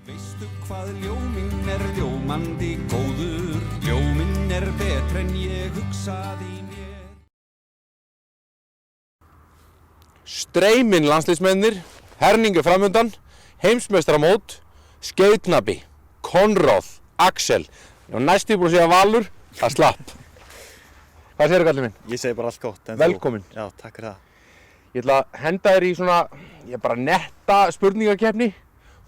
Veistu hvað ljóminn ljómandi góður, ljóminn betri en ég hugsaði mér. Streymin landsliðsmennir, herningu framundan, heimsmeistaramót, skeiðnabi, Konráð, Axel. Ég var næstum búinn að segja Valur, það slapp. Hvað segirðu kallinn minn? Ég segi bara allt gott. Velkomin. Já, takk fyrir það. Ég ætla að henda þér í svona, bara netta spurningakeppni.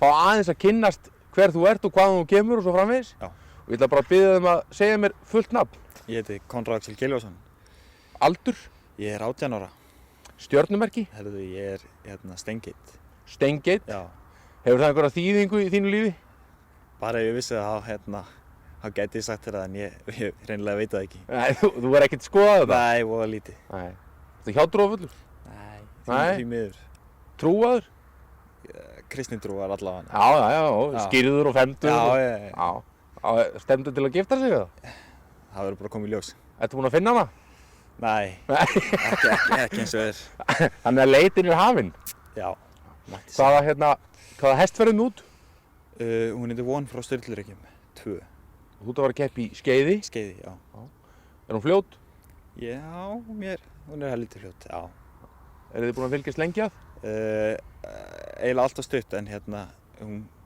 Fá aðeins að kynnast hver þú ert og hvaðan þú kemur og svo framvegis. Já. Og ég ætla bara að biðja þeim að segja mér fullt nafn. Ég heiti Konráð Axel Gylfason. Aldur, Ég er 18 ára. stjörnumerki, Herðu, ég er Steingate. Steingate. Já. Hefur það einhverja þýðingu í þínu lífi? Bara ef ég vissi það, þá gæti ég sagt þér það en ég reynilega veit það ekki. Nei, þú er ekkert skoðað þetta? Nei, voða lítið. Nei. Þú hjátrúarfullur? Nei, því miður. Trúaður? Kristnitrúar allavega. Já. Skýrður og femdur. Já. Stemdur til að gifta sig eða? Það verður bara að koma í ljós. Ertu búinn að finna hana? Nei, ekki eins og þér. Þannig að leitin er hafin. Já, mætti segja. Hvaða hest ferðin út? Hún heitir Von frá Sturlureykjum, 2. Þú ert að vera að keppa í skeiði. Skeiði, já. Er hún fljót? Já, hún er helviti fljót, já. Eru þið búin að fylgjast lengi að? Eiginlega alltaf stutt en við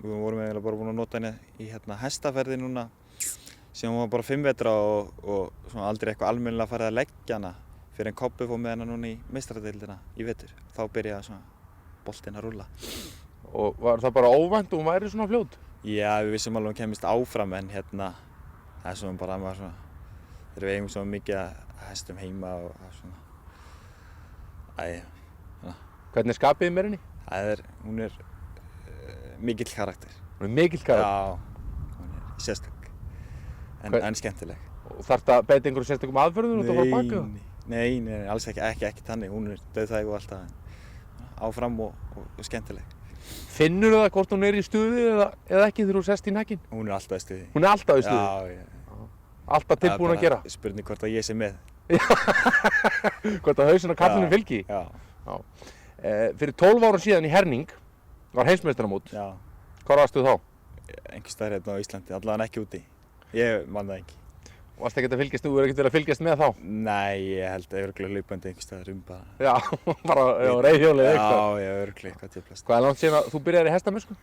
vorum eiginlega bara búin að nota henni í hestaferði núna sem hún var bara 5 vetra og svona aldrei eitthvað almennilega farið að leggja hana fyrir en Kobbi fór með hana núna í meistaradeildina í vetur. Þá byrjaði svona boltinn að rúlla. Og var það bara óvænt og hún væri svona fljót? Já, við vissum alveg að hún kemist áfram en það er svona bara maður svona þegar við eigum svona mikið að hestum heima og svona Hvernig er skapið með henni? Hún er mikill karakter. Hún er mikill karakter? Já, hún er sérstök en skemmtileg. Og þarftu að beita einhverjum sérstökum aðferðum út á fara baka? Nei, alls ekki þannig. Hún er dauðþæg og alltaf áfram og skemmtileg. Finnur það hvort hún er í stuði eða ekki þegar þú sest í nakkinn? Hún er alltaf í stuði. Hún er alltaf í stuði? Já. Alltaf tilbúin að gera? Það er bara spurning hvort að ég sé með. Hvort að hausinn á kallinu fylgi? Já. Fyrir 12 árum síðan í Herning var heimsmeistaramót. Já. Hvar varstu þá? Einhvers staðar hérna á Íslandi, allavega ekki úti. Ég man það ekki. Varstu ekkert að fylgjast, þú verður ekkert verið að fylgjast með þá? Nei, ég held að örugglega hlaupandi einhvers staðar bara. Já, bara á reiðhjóli eða eitthvað? Já, örugglega eitthvað típlast. Hvað er langt síðan að þú byrjaðir í hestamennsku?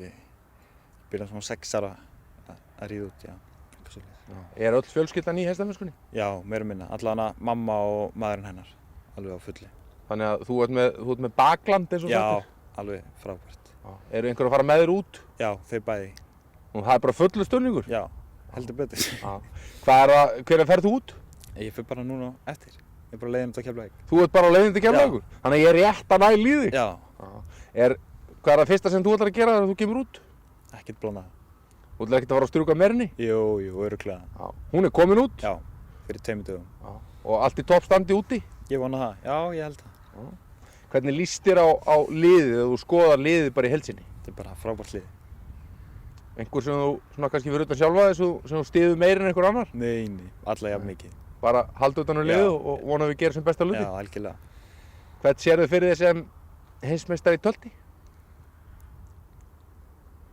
Ég byrjaði svona 6 ára að ríða út, já. Er öll fjölskyldan í hestamennskunni? Já, meira minna. Allavega mamma og maðurinn hennar, alveg á fulli. Þannig að þú ert með bakland eins og þetta? Já, alveg frábært. Eru einhver að fara með þér út? Já, þau bæði. Og það er bara fullur stöðningur? Já, heldur betur. Hvenær ferð þú út? Ég fer bara núna eftir. Ég er bara á leiðinni til Keflavík. Þú ert bara á leiðinni til Keflavíkur? Þannig að ég er rétt að næ líði? Já. Hvað er það fyrsta sem þú ætlar að gera þegar þú kemur út? Ekkert blónað. Þú ætlar ekkert að fara að strjúka með henni? Jú, örugglega. Hún er komin út? Já, fyrir 2 dögum. Og allt í toppstandi úti? Ég vona það. Já, ég held það. Hvernig líst þér á liðið þegar þú skoðar liðið bara í heild sinni? Þetta er bara frábært lið. Einhver sem þú svona kannski fyrir utan sjálfa sem þú styður meira en einhver annar? Nei, alla jafn mikið. Bara halda utan á liðið og vona að við gerum sem besta hluti? Já, algjörlega. Hvern sérðu fyrir þér sem heimsmeistari í tölti?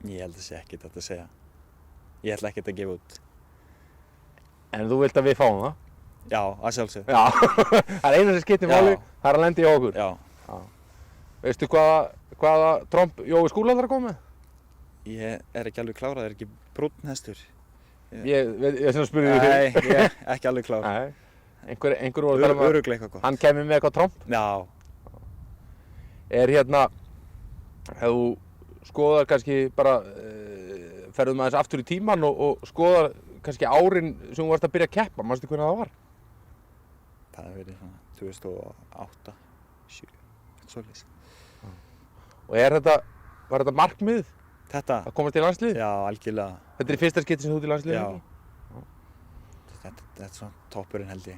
Ég held að sé ekkert þetta að segja. Ég ætla ekkert að gefa út. En þú vilt að við fáum það? Já, að sjálfsögðu. Já, það er eina sem skiptir máli, það er að lenda í okkur. Já. Veistu hvaða tromp Jói Skúla þarf að koma með? Ég er ekki alveg klár, það er ekki brúnn hestur. Ég sem að spurði þig fyrir. Nei, ég er ekki alveg klár. Nei, einhver voru að tala um að örugglega eitthvað gott. Hann kemur með eitthvað tromp? Já. Ef þú skoðar kannski bara, ferðum aðeins aftur í tíman og skoðar kannski árin sem þú varst að byrja að keppa, manstu hvernig það var? Það hefur verið svona 2008, 2007, svoleiðis. Og var þetta markmið? Þetta? Að komast í landslið? Já, algjörlega. Þetta er í fyrsta skipti sem þú ert í landslið? Já. Þetta er svona toppurinn held ég.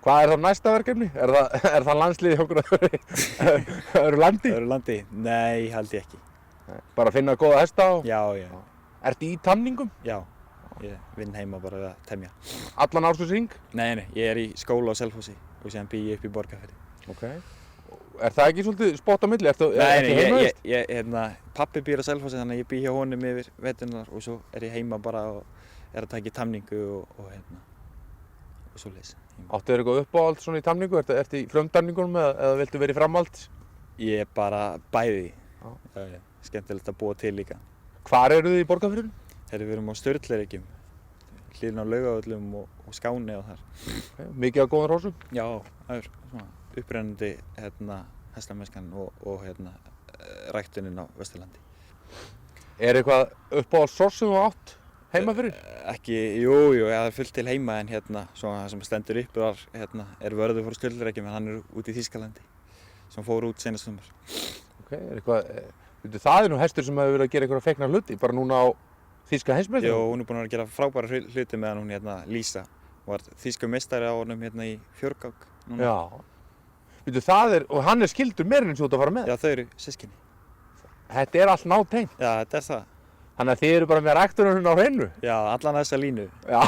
Hvað er þá næsta verkefni? Er það landslið í okkur öðru landi? Öðru landi? Nei, held ég ekki. Bara að finna góða hesta og... Já. Ertu í tamningum? Já, ég vinn heima bara við að temja. Allan ársins hring? Nei, ég er í skóla á Selfossi og síðan bý ég upp í Borgarfirði. Ok. Er það ekki svolítið spott á milli? Nei, pappi býr á Selfossi þannig að ég bý hjá honum yfir veturnar og svo er ég heima bara og er að taka í tamningu og svoleiðis. Áttu þér eitthvað uppáhald svona í tamningu? Ertu í frumtamningunum eða viltu verið framhald? Ég er bara bæði. Skemmtilegt að búa til líka. Hvar eru þið í Borgarfirðinum? Við erum á Sturlureykjum, hliðina á Laugavöllum og Skáni og þar. Okay. Mikið af góðum hrossum? Já, það er svona upprennandi hestamennskan og ræktunin á Vesturlandi. Er eitthvað uppáhalds hross sem þú átt heima fyrir? Ekki, jú, það er fullt til heima en svona það sem stendur upp er vörður frá Sturlureykjum en hann er út í Þýskalandi sem fór út seinast sumar. Ok, það er nú hestur sem hefur verið að gera einhverja feikna hluti bara núna á þýska heimsmeistarinn? Jú, hún er búin að gera frábæra hluti meðan hún Lísa var þýskur meistari á honum í fjörgák núna. Já. Og hann er skildur meira en þú ert að fara með? Já, þau eru systkini. Þetta er allt nátengt? Já, þetta er það. Þannig að þið eru bara með ræktunum á hreinu? Já, allan þessa línu. Já.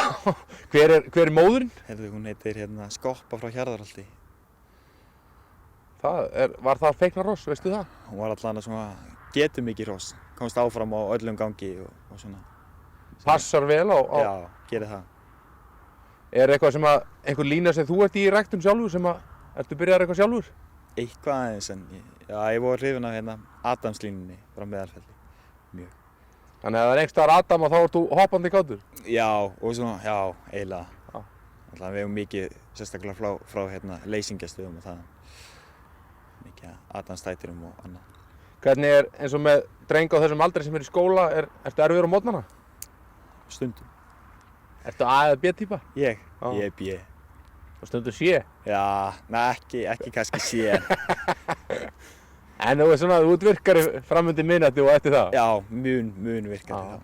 Hver er móðurinn? Hún heitir Skoppa frá Hjarðarholti. Var það feikna hross, veistu það? Hún var allan svona getur mikið hross. Komst áfram á öllum gangi og svona. Passar vel á... Já, gerir það. Er eitthvað einhver lína sem þú ert í ræktun sjálfur ertu byrjaðar eitthvað sjálfur? Eitthvað aðeins en ég var hrifinn af Adamslínunni frá Meðalfelli. Mjög. Þannig að það er einhvers staðar Adam og þá ert þú hoppandi kátur? Já, og svona, eiginlega. Alltaf við hefum mikið sérstaklega frá leysingastöðum og það. Mikið Adamstættirum og annað. Hvernig er eins og með dreng á þessum aldri sem er í skóla, ertu erfiður á mótnana? Stundum. Ertu A eða B típa? Ég er B. Og stundum C? Já, ekki kannski C. En þú ert virkari framundi minnati og eftir það? Já, mun virkari þá.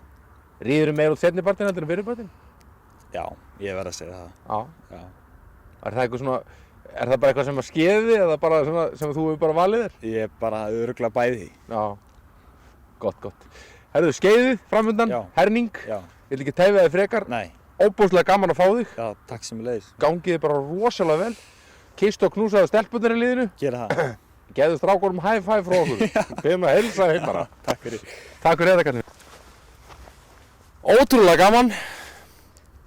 Ríðurðu meira út seinnipartinn heldur en fyrirpartinn? Já, ég verð að segja það. Já. Er það bara eitthvað sem skeiði eða bara sem þú hefur bara valið þér? Ég er bara örugglega bæði. Já, gott. Herðu, skeiðið framundan, herning. Já. Ég vil ekki tefja þig frekar. Nei. Óbúslega gaman að fá þig. Já, takk sömuleiðis. Gangið þið bara rosalega vel. Kysstu og knúsaðu stelpurnar í liðinu. Gera það. Gefðu strákurum high five frá okkur. Beðum að heilsa þeim bara. Takk fyrir. Takk fyrir þetta, Karl. Ótrúlega gaman.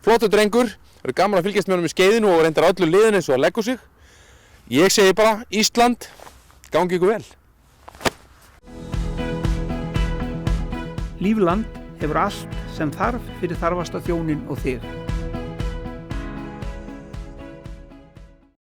Flottur drengur. Það er gaman að fylgjast með honum í skeiðinu og reyndar öllu liðinu eins og að leggur sig. Ég segi bara, Ísland, gangi ykkur vel. Lífland hefur allt sem þarf fyrir þarfasta þjóninn og þig.